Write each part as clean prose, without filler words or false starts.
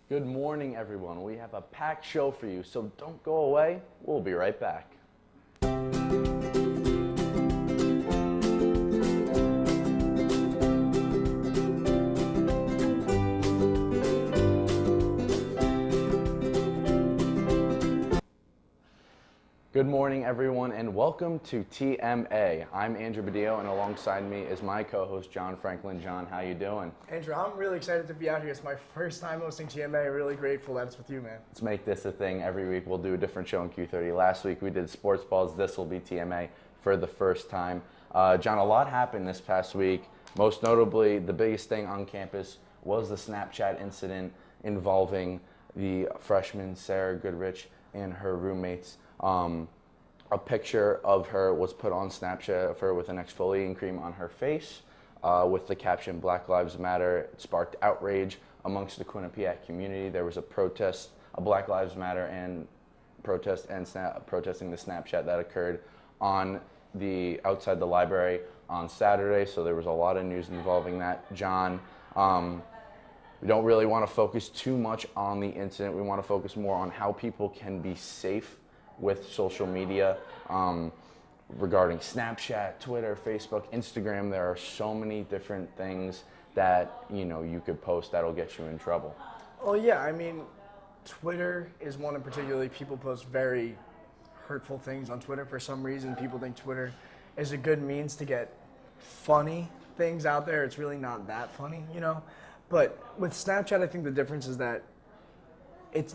Good morning, everyone. We have a packed show for you, so don't go away. We'll be right back. Good morning, everyone, and welcome to TMA. I'm Andrew Badillo, and alongside me is my co-host, John Franklin. John, how you doing? Andrew, I'm really excited to be out here. It's my first time hosting TMA. Really grateful that it's with you, man. Let's make this a thing. Every week we'll do a different show in Q30. Last week we did sports balls. This will be TMA for the first time. John, a lot happened this past week. Most notably, the biggest thing on campus was the Snapchat incident involving the freshman Sarah Goodrich and her roommates. A picture of her was put on Snapchat of her with an exfoliating cream on her face with the caption "Black Lives Matter." It sparked outrage amongst the Quinnipiac community. There was a protest, a Black Lives Matter and protesting the Snapchat that occurred on outside the library on Saturday. So there was a lot of news involving that. John, we don't really want to focus too much on the incident. We want to focus more on how people can be safe with social media regarding Snapchat, Twitter, Facebook, Instagram. There are so many different things that you could post that'll get you in trouble. Oh yeah, I mean, Twitter is one in particular. People post very hurtful things on Twitter for some reason. People think Twitter is a good means to get funny things out there. It's really not that funny, But with Snapchat, I think the difference is that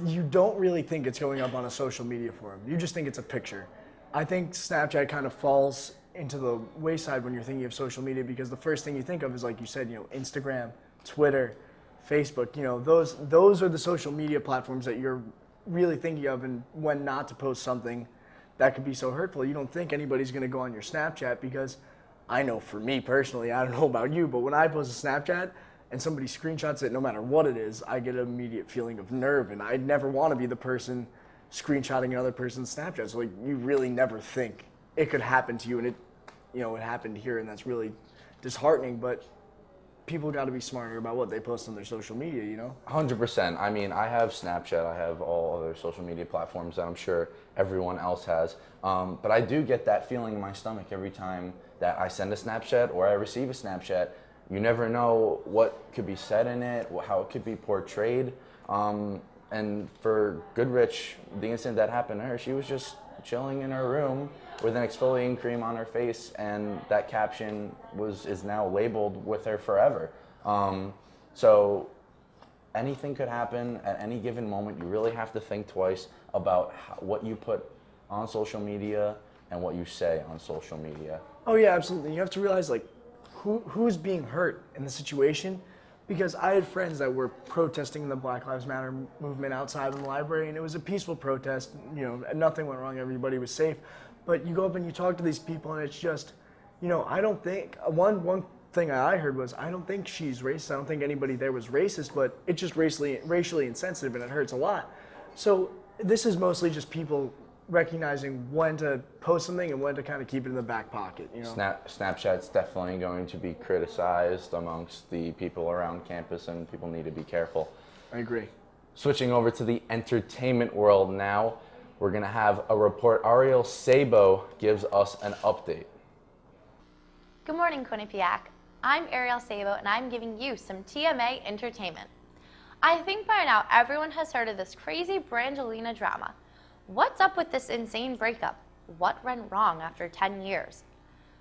you don't really think it's going up on a social media forum. You just think it's a picture. I think Snapchat kind of falls into the wayside when you're thinking of social media because the first thing you think of is, like you said, Instagram, Twitter, Facebook. Those are the social media platforms that you're really thinking of, and when not to post something that could be so hurtful. You don't think anybody's going to go on your Snapchat because I know for me personally, I don't know about you, but when I post a Snapchat and somebody screenshots it, no matter what it is, I get an immediate feeling of nerve, and I never want to be the person screenshotting another person's Snapchat. So you really never think it could happen to you, and it happened here, and that's really disheartening. But people got to be smarter about what they post on their social media, 100%. I mean, I have Snapchat. I have all other social media platforms that I'm sure everyone else has. But I do get that feeling in my stomach every time that I send a Snapchat or I receive a Snapchat. You never know what could be said in it, how it could be portrayed. And for Goodrich, the incident that happened to her, she was just chilling in her room with an exfoliating cream on her face, and that caption is now labeled with her forever. So anything could happen at any given moment. You really have to think twice about what you put on social media and what you say on social media. Oh yeah, absolutely. You have to realize who's being hurt in the situation, because I had friends that were protesting the Black Lives Matter movement outside of the library, and it was a peaceful protest. Nothing went wrong. Everybody was safe. But you go up and you talk to these people, and it's just, I don't think one thing I heard was, I don't think she's racist. I don't think anybody there was racist, but it's just racially insensitive, and it hurts a lot. So this is mostly just people recognizing when to post something and when to kind of keep it in the back pocket. Snapchat's definitely going to be criticized amongst the people around campus, and people need to be careful. I agree. Switching over to the entertainment world now, we're going to have a report. Ariel Sabo gives us an update. Good morning, Quinnipiac. I'm Ariel Sabo, and I'm giving you some TMA entertainment. I think by now everyone has heard of this crazy Brangelina drama. What's up with this insane breakup? What went wrong after 10 years?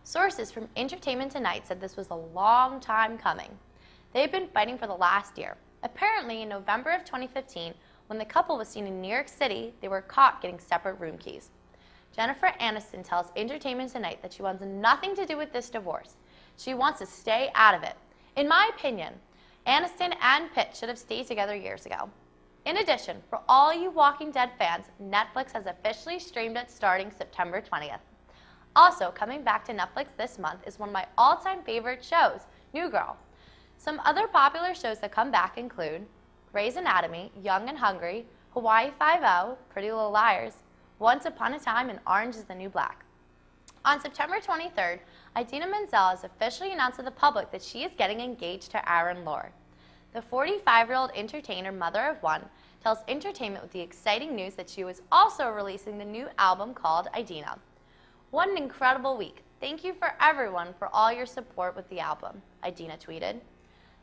Sources from Entertainment Tonight said this was a long time coming. They've been fighting for the last year. Apparently, in November of 2015, when the couple was seen in New York City, they were caught getting separate room keys. Jennifer Aniston tells Entertainment Tonight that she wants nothing to do with this divorce. She wants to stay out of it. In my opinion, Aniston and Pitt should have stayed together years ago. In addition, for all you Walking Dead fans, Netflix has officially streamed it starting September 20th. Also, coming back to Netflix this month is one of my all-time favorite shows, New Girl. Some other popular shows that come back include Grey's Anatomy, Young and Hungry, Hawaii Five-0, Pretty Little Liars, Once Upon a Time, and Orange is the New Black. On September 23rd, Idina Menzel has officially announced to the public that she is getting engaged to Aaron Lord. The 45-year-old entertainer, mother of one, tells Entertainment with the exciting news that she was also releasing the new album called Idina. What an incredible week. Thank you for everyone for all your support with the album, Idina tweeted.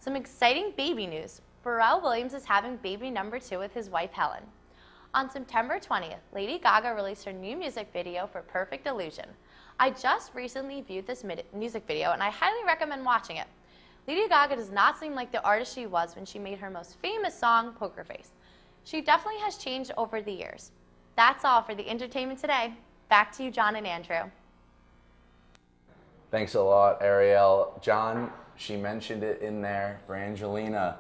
Some exciting baby news. Pharrell Williams is having baby number 2 with his wife Helen. On September 20th, Lady Gaga released her new music video for Perfect Illusion. I just recently viewed this music video and I highly recommend watching it. Lady Gaga does not seem like the artist she was when she made her most famous song, Poker Face. She definitely has changed over the years. That's all for the Entertainment Today. Back to you, John and Andrew. Thanks a lot, Ariel. John, she mentioned it in there. Brangelina,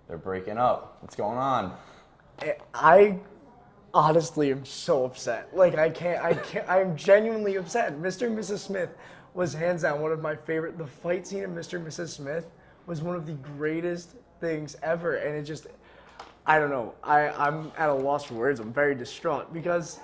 they're breaking up. What's going on? I honestly am so upset. Like, I'm genuinely upset. Mr. and Mrs. Smith was hands down one of my favorite. The fight scene of Mr. and Mrs. Smith was one of the greatest things ever. And it just, I don't know. I'm at a loss for words. I'm very distraught because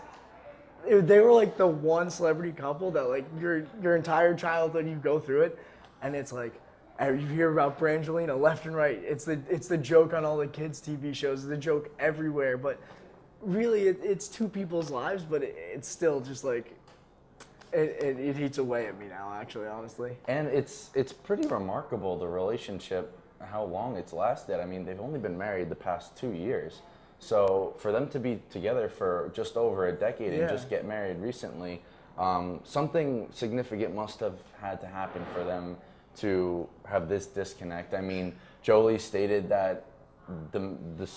they were like the one celebrity couple that like your entire childhood you go through it. And it's like, you hear about Brangelina left and right. It's the joke on all the kids' TV shows. It's the joke everywhere. But really, it's two people's lives. But it's still just like it eats away at me now. Actually, honestly. And it's pretty remarkable, the relationship, how long it's lasted. I mean, they've only been married the past 2 years. So for them to be together for just over a decade and just get married recently, something significant must have had to happen for them to have this disconnect. I mean, Jolie stated that the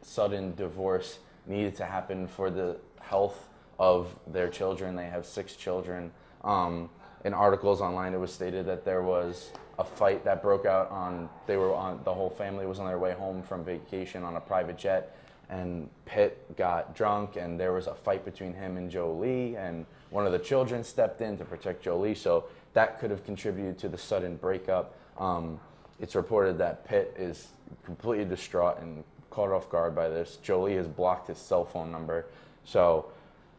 sudden divorce needed to happen for the health of their children. They have 6 children. In articles online, it was stated that there was a fight that broke out the whole family was on their way home from vacation on a private jet, and Pitt got drunk, and there was a fight between him and Jolie, and one of the children stepped in to protect Jolie, so that could have contributed to the sudden breakup. It's reported that Pitt is completely distraught and caught off guard by this. Jolie has blocked his cell phone number, so,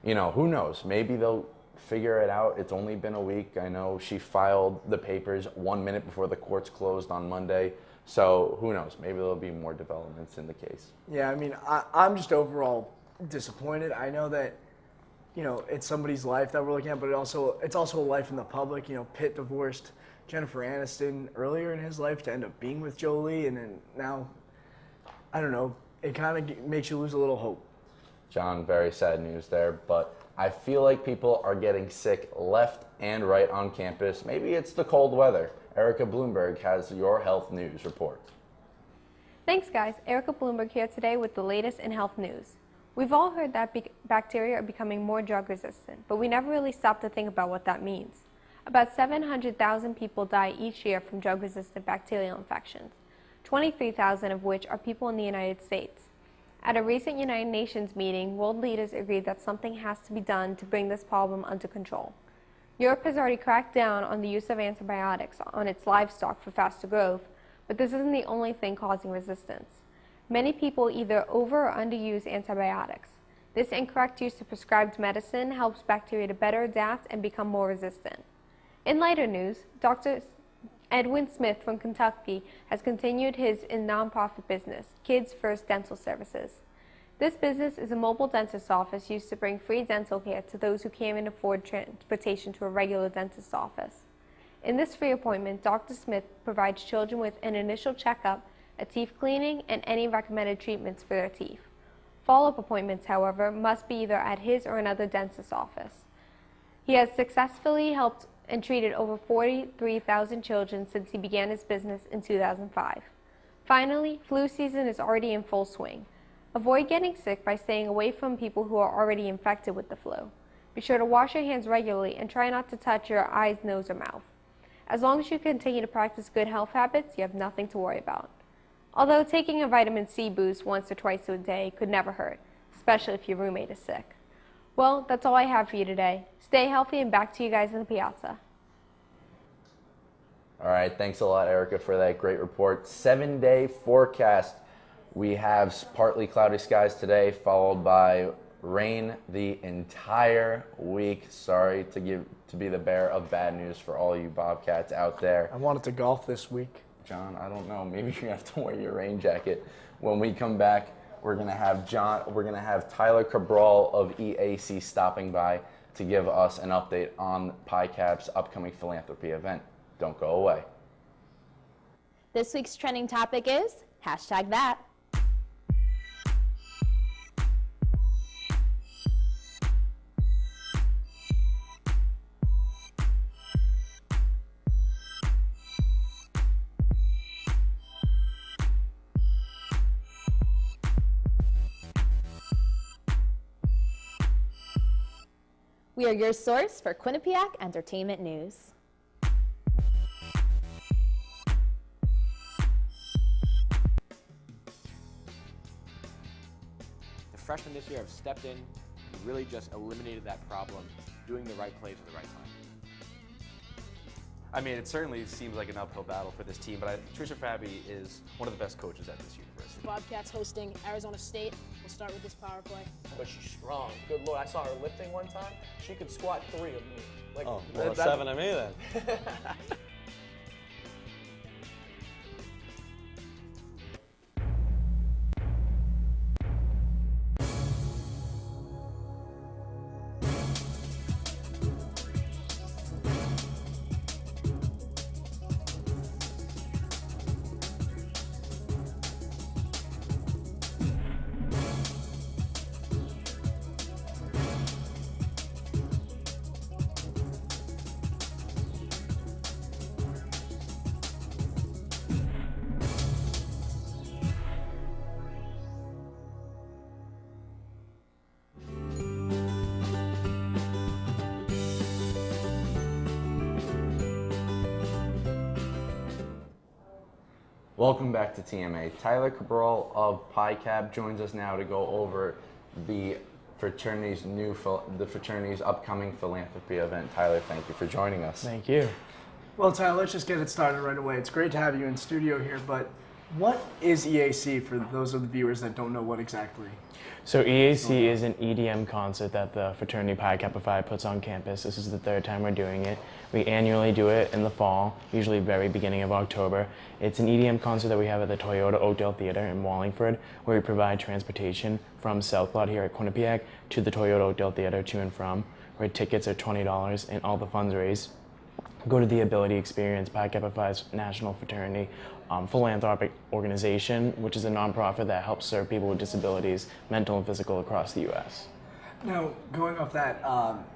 who knows? Maybe they'll figure it out. It's only been a week. I know she filed the papers 1 minute before the courts closed on Monday. So who knows? Maybe there'll be more developments in the case. Yeah, I mean, I'm just overall disappointed. I know that, it's somebody's life that we're looking at, but it's also a life in the public. Pitt divorced Jennifer Aniston earlier in his life to end up being with Jolie, and then now, I don't know, it kind of makes you lose a little hope. John, very sad news there, but I feel like people are getting sick left and right on campus. Maybe it's the cold weather. Erica Bloomberg has your health news report. Thanks, guys. Erica Bloomberg here today with the latest in health news. We've all heard that bacteria are becoming more drug resistant, but we never really stop to think about what that means. About 700,000 people die each year from drug resistant bacterial infections, 23,000 of which are people in the United States. At a recent United Nations meeting, world leaders agreed that something has to be done to bring this problem under control. Europe has already cracked down on the use of antibiotics on its livestock for faster growth, but this isn't the only thing causing resistance. Many people either over or underuse antibiotics. This incorrect use of prescribed medicine helps bacteria to better adapt and become more resistant. In lighter news, Dr. Edwin Smith from Kentucky has continued his nonprofit business, Kids First Dental Services. This business is a mobile dentist's office used to bring free dental care to those who can't afford transportation to a regular dentist's office. In this free appointment, Dr. Smith provides children with an initial checkup, a teeth cleaning, and any recommended treatments for their teeth. Follow-up appointments, however, must be either at his or another dentist's office. He has successfully helped and treated over 43,000 children since he began his business in 2005. Finally, flu season is already in full swing. Avoid getting sick by staying away from people who are already infected with the flu. Be sure to wash your hands regularly and try not to touch your eyes, nose, or mouth. As long as you continue to practice good health habits, you have nothing to worry about. Although taking a vitamin C boost once or twice a day could never hurt, especially if your roommate is sick. Well, that's all I have for you today. Stay healthy and back to you guys in the piazza. All right, thanks a lot, Erica, for that great report. 7-day forecast. We have partly cloudy skies today, followed by rain the entire week. Sorry to be the bearer of bad news for all you Bobcats out there. I wanted to golf this week. John, I don't know. Maybe you're gonna have to wear your rain jacket. When we come back, we're gonna have Tyler Cabral of EAC stopping by to give us an update on PICAP's upcoming philanthropy event. Don't go away. This week's trending topic is #that. We are your source for Quinnipiac entertainment news. The freshmen this year have stepped in and really just eliminated that problem, doing the right plays at the right time. I mean, it certainly seems like an uphill battle for this team, but Trisha Fabi is one of the best coaches at this university. Bobcats hosting Arizona State. We'll start with this power play. But she's strong. Good lord, I saw her lifting one time. She could squat 3 of me. Like, Oh, well, 7 of me then. Welcome back to TMA. Tyler Cabral of PICAP joins us now to go over the fraternity's upcoming philanthropy event. Tyler, thank you for joining us. Thank you. Well, Tyler, let's just get it started right away. It's great to have you in studio here, but what is EAC for those of the viewers that don't know what exactly? So EAC is an EDM concert that the fraternity Pi Kappa Phi puts on campus. This is the 3rd time we're doing it. We annually do it in the fall, usually very beginning of October. It's an EDM concert that we have at the Toyota Oakdale Theater in Wallingford, where we provide transportation from South Plot here at Quinnipiac to the Toyota Oakdale Theater to and from, where tickets are $20 and all the funds raised go to the Ability Experience, Pi Kappa Phi's national fraternity philanthropic organization, which is a nonprofit that helps serve people with disabilities, mental and physical, across the U.S. Now, going off that,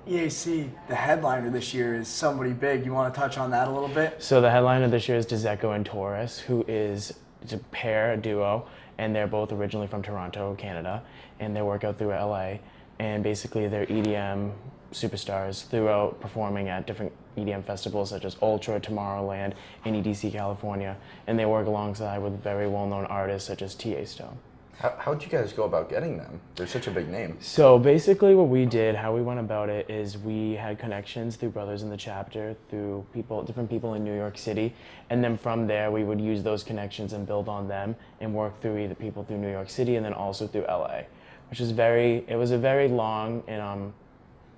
EAC, the headliner this year is somebody big. You want to touch on that a little bit? So the headliner this year is Dzeko and Taurus, who is it's a duo, and they're both originally from Toronto, Canada, and they work out through LA, and basically they're EDM superstars throughout performing at different EDM festivals such as Ultra, Tomorrowland, and EDC California, and they work alongside with very well-known artists such as T.A. Stone. How'd you guys go about getting them? They're such a big name. So basically what we did, how we went about it, is we had connections through Brothers in the Chapter, through different people in New York City, and then from there we would use those connections and build on them and work through either people through New York City and then also through LA, which is it was a very long and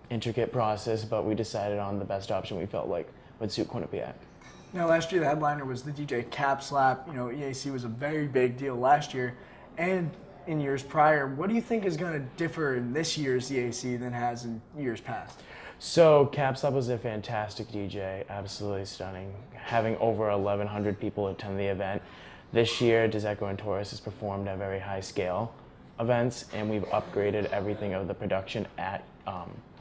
intricate process, but we decided on the best option we felt like would suit Quinnipiac. Now, last year the headliner was the DJ Cap Slap. You know, EAC was a very big deal last year and in years prior. What do you think is going to differ in this year's EAC than has in years past? So Cap Slap was a fantastic DJ, absolutely stunning, having over 1,100 people attend the event. This year, Dzeko and Taurus has performed at very high scale events, and we've upgraded everything of the production at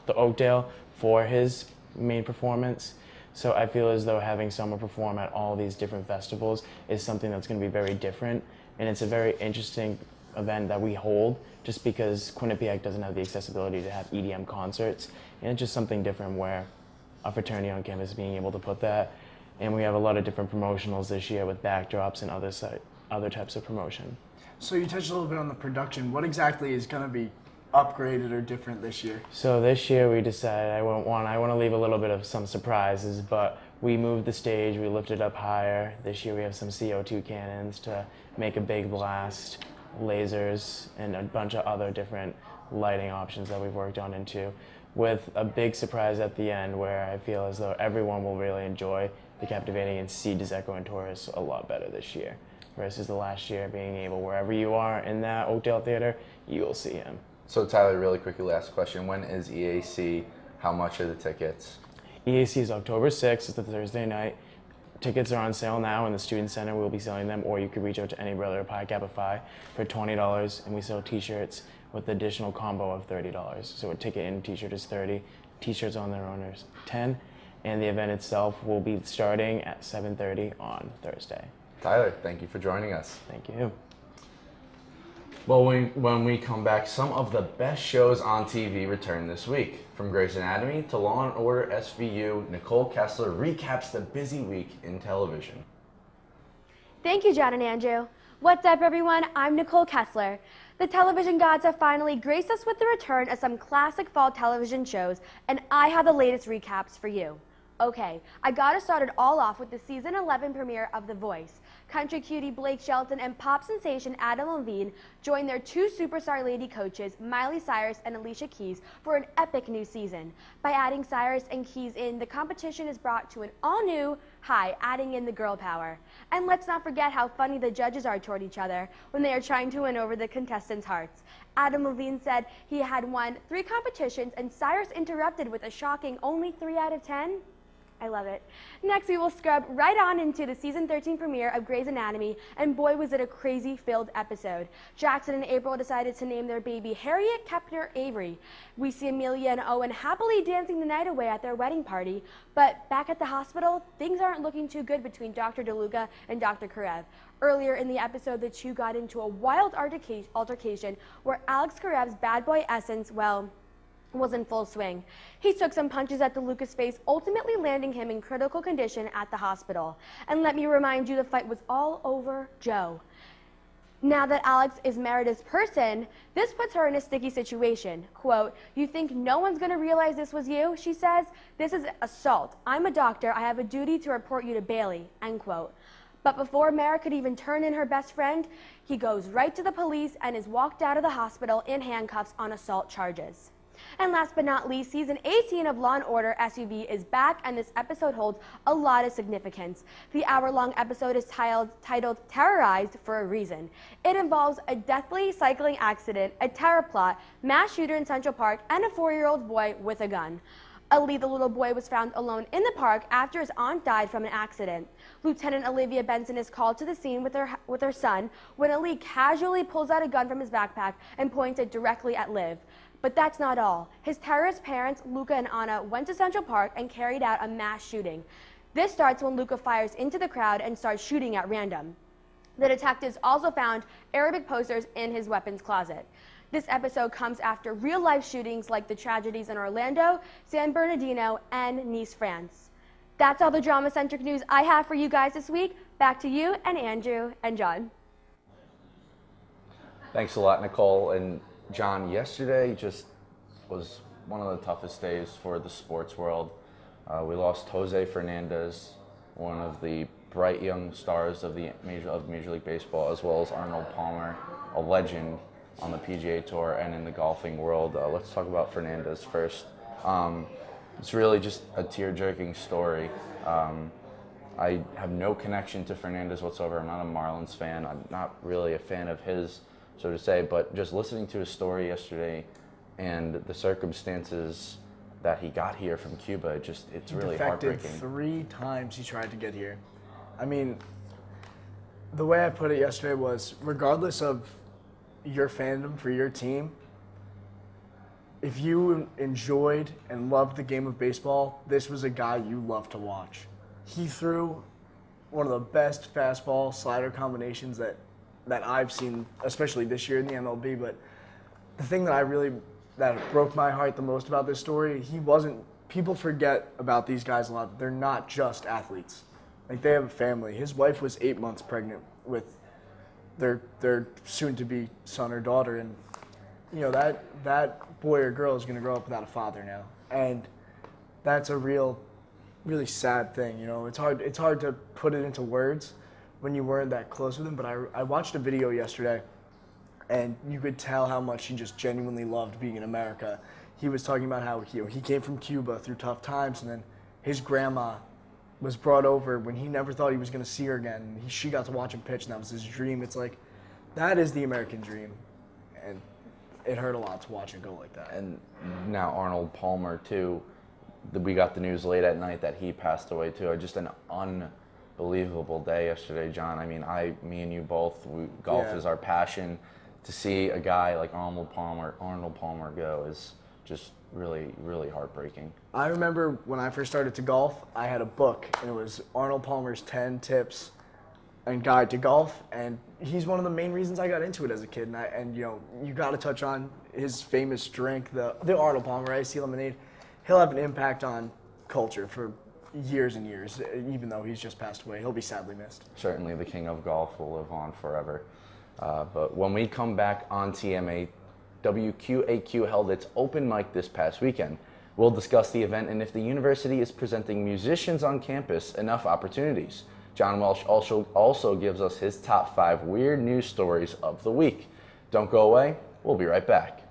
the Oakdale for his main performance. So I feel as though having someone perform at all these different festivals is something that's going to be very different, and it's a very interesting event that we hold just because Quinnipiac doesn't have the accessibility to have EDM concerts, and it's just something different where a fraternity on campus is being able to put that. And we have a lot of different promotionals this year with backdrops and other types of promotion. So you touched a little bit on the production. What exactly is going to be upgraded or different this year? So this year we decided I want to leave a little bit of some surprises, but we moved the stage, we lifted up higher. This year we have some CO2 cannons to make a big blast, lasers, and a bunch of other different lighting options that we've worked on into, with a big surprise at the end where I feel as though everyone will really enjoy the captivating and see Deseco and Torres a lot better this year versus the last year being able, wherever you are in that Oakdale Theater, you will see him. So Tyler, really quickly, last question. When is EAC? How much are the tickets? EAC is October 6th. It's a Thursday night. Tickets are on sale now in the Student Center. We'll be selling them, or you could reach out to any brother Pi Kappa Phi for $20, and we sell t-shirts with the additional combo of $30. So a ticket and t-shirt is $30. T-shirts on their own are $10, and the event itself will be starting at 7:30 on Thursday. Tyler, thank you for joining us. Thank you. Well, when we come back, some of the best shows on TV return this week. From Grey's Anatomy to Law & Order SVU, Nicole Kessler recaps the busy week in television. Thank you, John and Andrew. What's up, everyone? I'm Nicole Kessler. The television gods have finally graced us with the return of some classic fall television shows, and I have the latest recaps for you. Okay, I gotta start it all off with the season 11 premiere of The Voice. Country cutie Blake Shelton and pop sensation Adam Levine joined their two superstar lady coaches, Miley Cyrus and Alicia Keys, for an epic new season. By adding Cyrus and Keys in, the competition is brought to an all-new high, adding in the girl power. And let's not forget how funny the judges are toward each other when they are trying to win over the contestants' hearts. Adam Levine said he had won 3 competitions, and Cyrus interrupted with a shocking only 3 out of 10. I love it. Next, we will scrub right on into the season 13 premiere of Grey's Anatomy, and boy was it a crazy-filled episode. Jackson and April decided to name their baby Harriet Kepner Avery. We see Amelia and Owen happily dancing the night away at their wedding party, but back at the hospital, things aren't looking too good between Dr. DeLuca and Dr. Karev. Earlier in the episode, the two got into a wild altercation where Alex Karev's bad boy essence, was in full swing. He took some punches at DeLuca's face, ultimately landing him in critical condition at the hospital. And let me remind you, the fight was all over Joe. Now that Alex is Meredith's person, this puts her in a sticky situation. Quote, "You think no one's gonna realize this was you?" she says. "This is assault. I'm a doctor. I have a duty to report you to Bailey." End quote. But before Mara could even turn in her best friend, he goes right to the police and is walked out of the hospital in handcuffs on assault charges. And last but not least, season 18 of Law & Order SUV is back, and this episode holds a lot of significance. The hour-long episode is titled Terrorized for a reason. It involves a deathly cycling accident, a terror plot, mass shooter in Central Park, and a 4-year-old boy with a gun. Ali, the little boy, was found alone in the park after his aunt died from an accident. Lieutenant Olivia Benson is called to the scene with her son when Ali casually pulls out a gun from his backpack and points it directly at Liv. But that's not all. His terrorist parents, Luca and Anna, went to Central Park and carried out a mass shooting. This starts when Luca fires into the crowd and starts shooting at random. The detectives also found Arabic posters in his weapons closet. This episode comes after real-life shootings like the tragedies in Orlando, San Bernardino, and Nice, France. That's all the drama-centric news I have for you guys this week. Back to you and Andrew and John. Thanks a lot, Nicole. And John, yesterday just was one of the toughest days for the sports world. We lost Jose Fernandez, one of the bright young stars of Major League Baseball, as well as Arnold Palmer, a legend on the PGA Tour and in the golfing world. Let's talk about Fernandez first. It's really just a tear-jerking story. I have no connection to Fernandez whatsoever. I'm not a Marlins fan. I'm not really a fan of his, so to say, but just listening to his story yesterday and the circumstances that he got here from Cuba, it's really heartbreaking. 3 times he tried to get here. I mean, the way I put it yesterday was, regardless of your fandom for your team, if you enjoyed and loved the game of baseball, this was a guy you loved to watch. He threw one of the best fastball slider combinations that I've seen, especially this year in the MLB. But the thing that broke my heart the most about this story, people forget about these guys a lot. They're not just athletes. Like, they have a family. His wife was 8 months pregnant with their soon-to-be son or daughter, and you know that boy or girl is going to grow up without a father now, and that's a really sad thing. You know, it's hard to put it into words when you weren't that close with him. But I watched a video yesterday, and you could tell how much he just genuinely loved being in America. He was talking about how he came from Cuba through tough times, and then his grandma was brought over when he never thought he was going to see her again. She got to watch him pitch, and that was his dream. It's like, that is the American dream. And it hurt a lot to watch it go like that. And now Arnold Palmer, too. We got the news late at night that he passed away, too. Just an unbelievable day yesterday, John. I mean, me and you both, golf is our passion. To see a guy like Arnold Palmer go is just really, really heartbreaking. I remember when I first started to golf, I had a book, and it was Arnold Palmer's 10 Tips and Guide to Golf, and he's one of the main reasons I got into it as a kid. And you know, you got to touch on his famous drink, the Arnold Palmer Iced Tea Lemonade. He'll have an impact on culture for years and years, even though he's just passed away. He'll be sadly missed. Certainly the king of golf will live on forever. But when we come back on TMA, WQAQ held its open mic this past weekend. We'll discuss the event and if the university is presenting musicians on campus enough opportunities. John Welsh also gives us his top 5 weird news stories of the week. Don't go away. We'll be right back.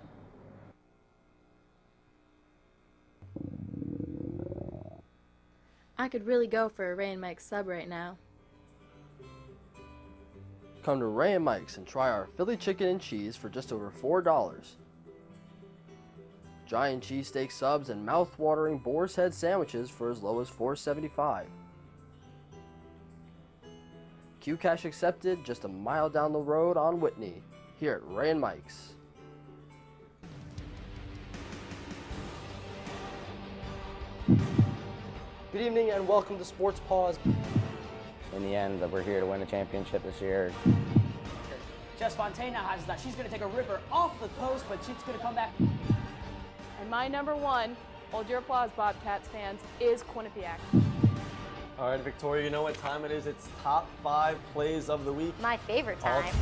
I could really go for a Ray and Mike sub right now. Come to Ray and Mike's and try our Philly chicken and cheese for just over $4. Giant cheesesteak subs and mouth-watering boar's head sandwiches for as low as $4.75. Q-Cash accepted just a mile down the road on Whitney, here at Ray and Mike's. Good evening and welcome to Sports Pause. In the end, we're here to win the championship this year. Jess Fontaine now has that. She's going to take a ripper off the post, but she's going to come back. And my number 1, hold your applause, Bobcats fans, is Quinnipiac. All right, Victoria, you know what time it is. It's top 5 plays of the week. My favorite time.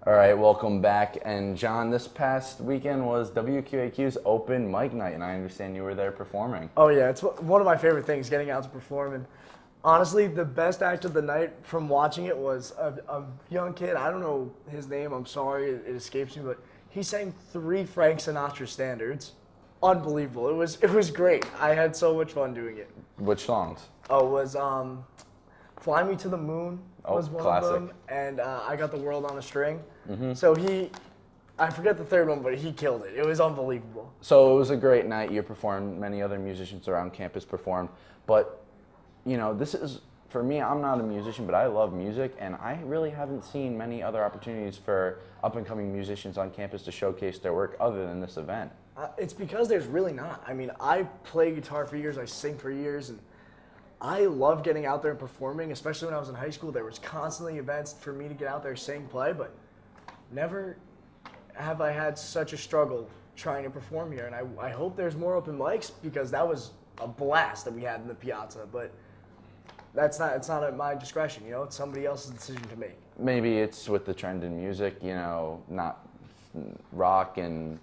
All right, welcome back. And John, this past weekend was WQAQ's open mic night, and I understand you were there performing. Oh yeah, it's one of my favorite things, getting out to perform. And honestly, the best act of the night from watching it was a young kid. I don't know his name. I'm sorry, it escapes me, but he sang 3 Frank Sinatra standards. Unbelievable. It was great. I had so much fun doing it. Which songs? Oh, it was Fly Me to the Moon was one classic. of them, and I Got the World on a String. Mm-hmm. So I forget the third one, but he killed it. It was unbelievable. So it was a great night. You performed. Many other musicians around campus performed. But, you know, this is, for me, I'm not a musician, but I love music, and I really haven't seen many other opportunities for up-and-coming musicians on campus to showcase their work other than this event. It's because there's really not. I mean, I play guitar for years, I sing for years, and I love getting out there and performing, especially when I was in high school. There was constantly events for me to get out there, sing, play, but never have I had such a struggle trying to perform here. And I hope there's more open mics, because that was a blast that we had in the piazza, but it's not at my discretion, you know, it's somebody else's decision to make. Maybe it's with the trend in music, you know, not rock and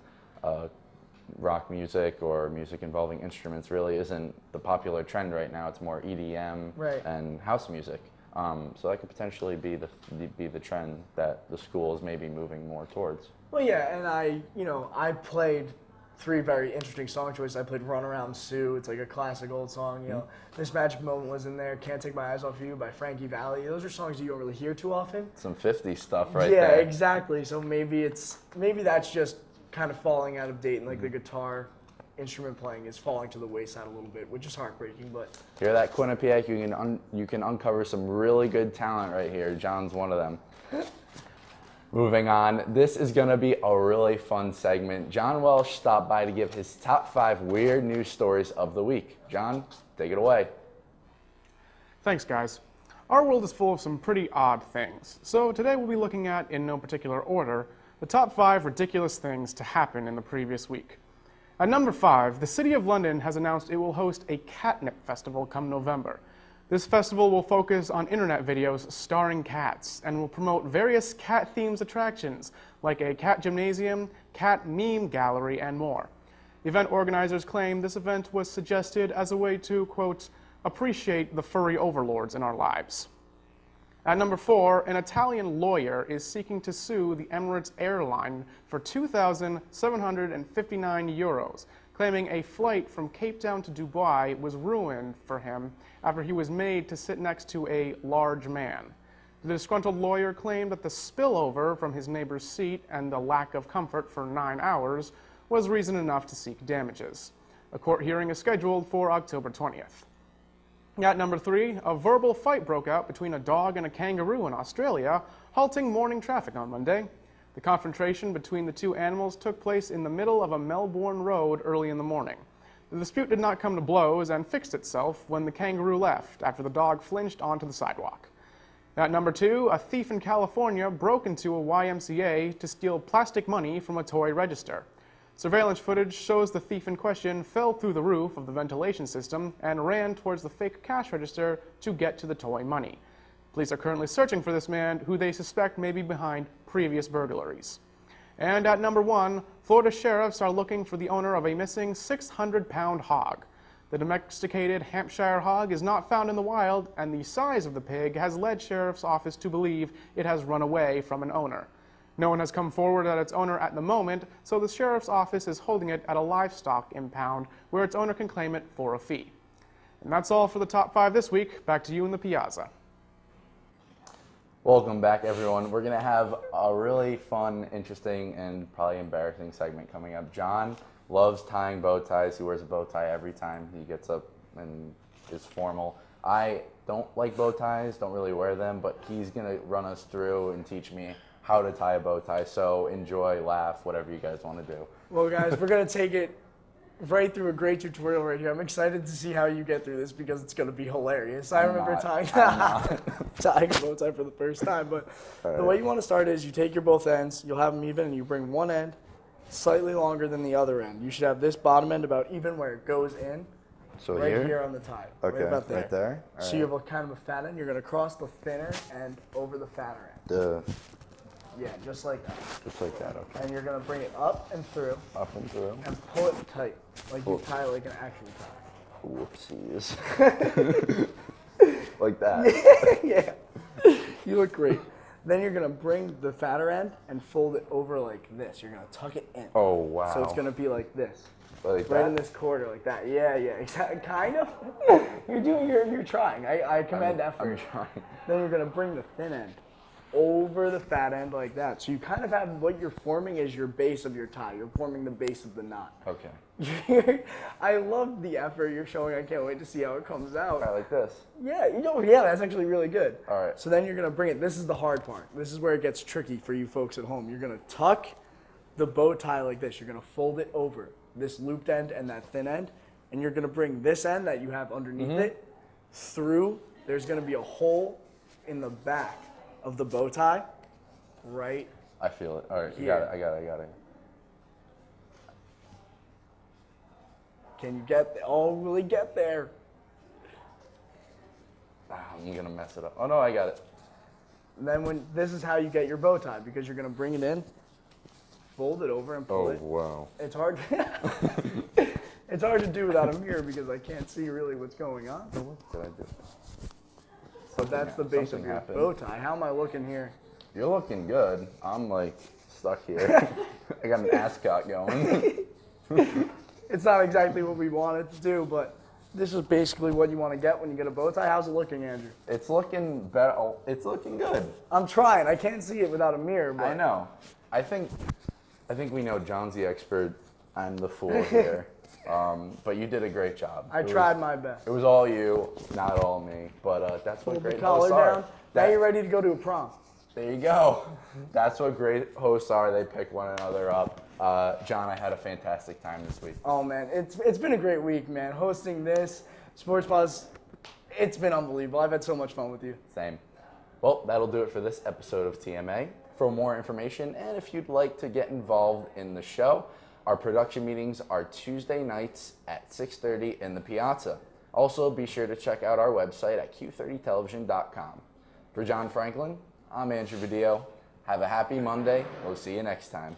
rock music or music involving instruments really isn't the popular trend right now. It's more EDM and house music. So that could potentially be the trend that the school is maybe moving more towards. Well, yeah, and I played 3 very interesting song choices. I played Run Around Sue. It's like a classic old song, you know. This Magic Moment was in there. Can't Take My Eyes Off You by Frankie Valli. Those are songs you don't really hear too often. Some 50s stuff right there. Yeah, exactly. So maybe that's just kind of falling out of date, and like the guitar instrument playing is falling to the wayside a little bit, which is heartbreaking. But hear that, Quinnipiac? You can uncover some really good talent right here. John's one of them. Moving on, this is going to be a really fun segment. John Welsh stopped by to give his top 5 weird news stories of the week. John, take it away. Thanks, guys. Our world is full of some pretty odd things. So today we'll be looking at, in no particular order, the top 5 ridiculous things to happen in the previous week. At number 5, the City of London has announced it will host a catnip festival come November. This festival will focus on internet videos starring cats and will promote various cat-themed attractions like a cat gymnasium, cat meme gallery, and more. Event organizers claim this event was suggested as a way to, quote, appreciate the furry overlords in our lives. At number 4, an Italian lawyer is seeking to sue the Emirates airline for €2,759, claiming a flight from Cape Town to Dubai was ruined for him after he was made to sit next to a large man. The disgruntled lawyer claimed that the spillover from his neighbor's seat and the lack of comfort for 9 hours was reason enough to seek damages. A court hearing is scheduled for October 20th. At number 3, a verbal fight broke out between a dog and a kangaroo in Australia, halting morning traffic on Monday. The confrontation between the two animals took place in the middle of a Melbourne road early in the morning. The dispute did not come to blows and fixed itself when the kangaroo left after the dog flinched onto the sidewalk. At number 2, a thief in California broke into a YMCA to steal plastic money from a toy register. Surveillance footage shows the thief in question fell through the roof of the ventilation system and ran towards the fake cash register to get to the toy money. Police are currently searching for this man, who they suspect may be behind previous burglaries. And at number 1, Florida sheriffs are looking for the owner of a missing 600-pound hog. The domesticated Hampshire hog is not found in the wild, and the size of the pig has led sheriff's office to believe it has run away from an owner. No one has come forward at its owner at the moment, so the sheriff's office is holding it at a livestock impound where its owner can claim it for a fee. And that's all for the top 5 this week. Back to you in the Piazza. Welcome back, everyone. We're going to have a really fun, interesting, and probably embarrassing segment coming up. John loves tying bow ties. He wears a bow tie every time he gets up and is formal. I don't like bow ties, don't really wear them, but he's going to run us through and teach me how to tie a bow tie. So enjoy, laugh, whatever you guys want to do. Well, guys, we're going to take it right through a great tutorial right here. I'm excited to see how you get through this because it's going to be hilarious. I remember tying a bow tie for the first time, but the way you want to start is you take your both ends, you'll have them even, and you bring one end slightly longer than the other end. You should have this bottom end about even where it goes in. So right here? here on the tie. Okay, right about there. right there? All so right. you have a kind of a fat end. You're going to cross the thinner end over the fatter end. Yeah, just like that. Just like that, okay. And you're going to bring it up and through. Up and through. And pull it tight, like you tie like an actual tie. Whoopsies. Like that. Yeah. You look great. Then you're going to bring the fatter end and fold it over like this. You're going to tuck it in. Oh, wow. So it's going to be like this. Like right that? in this quarter, like that. Yeah, exactly. Kind of. You're trying. I commend effort. I'm trying. Then you're going to bring the thin end over the fat end like that. So you kind of have what you're forming is your base of your tie. You're forming the base of the knot. Okay. I love the effort you're showing. I can't wait to see how it comes out. All right, like this. Yeah, yeah, that's actually really good. All right. So then you're going to bring it. This is the hard part. This is where it gets tricky for you folks at home. You're going to tuck the bow tie like this. You're going to fold it over this looped end and that thin end, and you're going to bring this end that you have underneath it through. There's going to be a hole in the back of the bow tie right. I feel it. All right, you here. got it. I got it. Can you get there? Oh, will he get there? I'm going to mess it up. Oh, no, I got it. And then this is how you get your bow tie, because you're going to bring it in, fold it over, and pull it. Oh, wow. It's hard. It's hard to do without a mirror because I can't see really what's going on. What did I do? But that's the base of your bow tie. How am I looking here? You're looking good. I'm like stuck here. I got an ascot going. It's not exactly what we wanted to do, but this is basically what you want to get when you get a bow tie. How's it looking, Andrew? It's looking better. Oh, it's looking good. I'm trying. I can't see it without a mirror. But I know. I think we know John's the expert. I'm the fool here. But you did a great job. I tried my best. It was all you, not all me. But that's what Hold the great collar hosts are. down. Now you're ready to go to a prom. There you go. That's what great hosts are. They pick one another up. John, I had a fantastic time this week. Oh, man. It's been a great week, man. Hosting this, Sports Pause, it's been unbelievable. I've had so much fun with you. Same. Well, that'll do it for this episode of TMA. For more information, and if you'd like to get involved in the show, our production meetings are Tuesday nights at 6:30 in the Piazza. Also, be sure to check out our website at q30television.com. For John Franklin, I'm Andrew Badillo. Have a happy Monday. We'll see you next time.